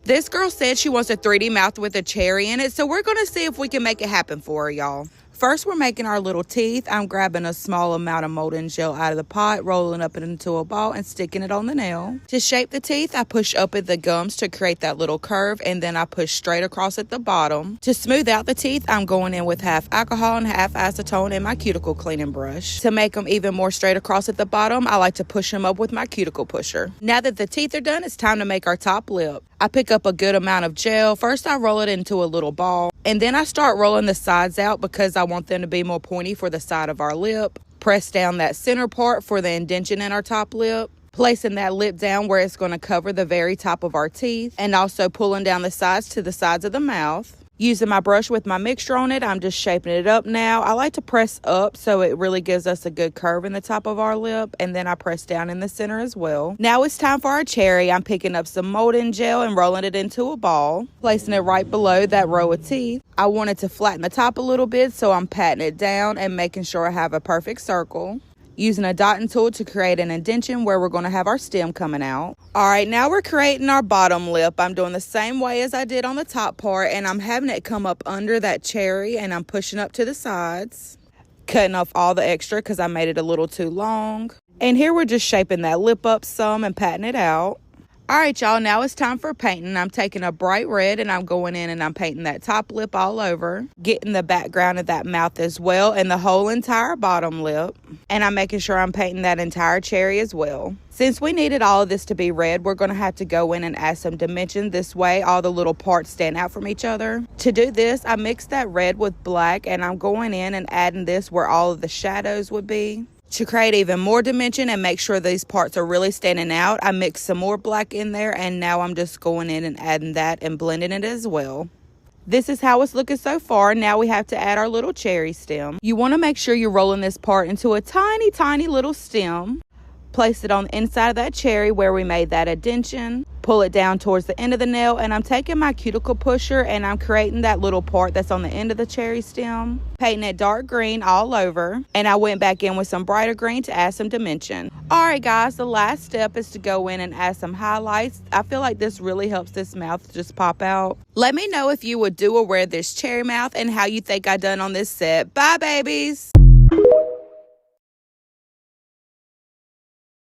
This girl said she wants a 3D mouth with a cherry in it, so we're going to see if we can make it happen for her, y'all. First, we're making our little teeth. I'm grabbing a small amount of molding gel out of the pot, rolling up it into a ball, and sticking it on the nail. To shape the teeth, I push up at the gums to create that little curve, and then I push straight across at the bottom. To smooth out the teeth, I'm going in with half alcohol and half acetone in my cuticle cleaning brush. To make them even more straight across at the bottom, I like to push them up with my cuticle pusher. Now that the teeth are done, it's time to make our top lip. I pick up a good amount of gel. First, I roll it into a little ball, and then I start rolling the sides out because I want them to be more pointy for the side of our lip. Press down that center part for the indentation in our top lip, placing that lip down where it's going to cover the very top of our teeth, and also pulling down the sides to the sides of the mouth. Using my brush with my mixture on it, I'm just shaping it up now. I like to press up so it really gives us a good curve in the top of our lip, and then I press down in the center as well. Now it's time for our cherry. I'm picking up some molding gel and rolling it into a ball, placing it right below that row of teeth. I wanted to flatten the top a little bit, so I'm patting it down and making sure I have a perfect circle. Using a dotting tool to create an indentation where we're going to have our stem coming out. All right, now we're creating our bottom lip. I'm doing the same way as I did on the top part, and I'm having it come up under that cherry, and I'm pushing up to the sides, cutting off all the extra because I made it a little too long. And here we're just shaping that lip up some and patting it out. All right, y'all, now it's time for painting. I'm taking a bright red and I'm going in and I'm painting that top lip all over, getting the background of that mouth as well and the whole entire bottom lip. And I'm making sure I'm painting that entire cherry as well. Since we needed all of this to be red, we're going to have to go in and add some dimension. This way, all the little parts stand out from each other. To do this, I mixed that red with black and I'm going in and adding this where all of the shadows would be. To create even more dimension and make sure these parts are really standing out, I mixed some more black in there, and now I'm just going in and adding that and blending it as well. This is how it's looking so far. Now we have to add our little cherry stem. You want to make sure you're rolling this part into a tiny, tiny little stem. Place it on the inside of that cherry where we made that indentation. Pull it down towards the end of the nail, and I'm taking my cuticle pusher and I'm creating that little part that's on the end of the cherry stem, painting it dark green all over, and I went back in with some brighter green to add some dimension. Alright guys, the last step is to go in and add some highlights. I feel like this really helps this mouth just pop out. Let me know if you would do or wear this cherry mouth and how you think I done on this set. Bye babies!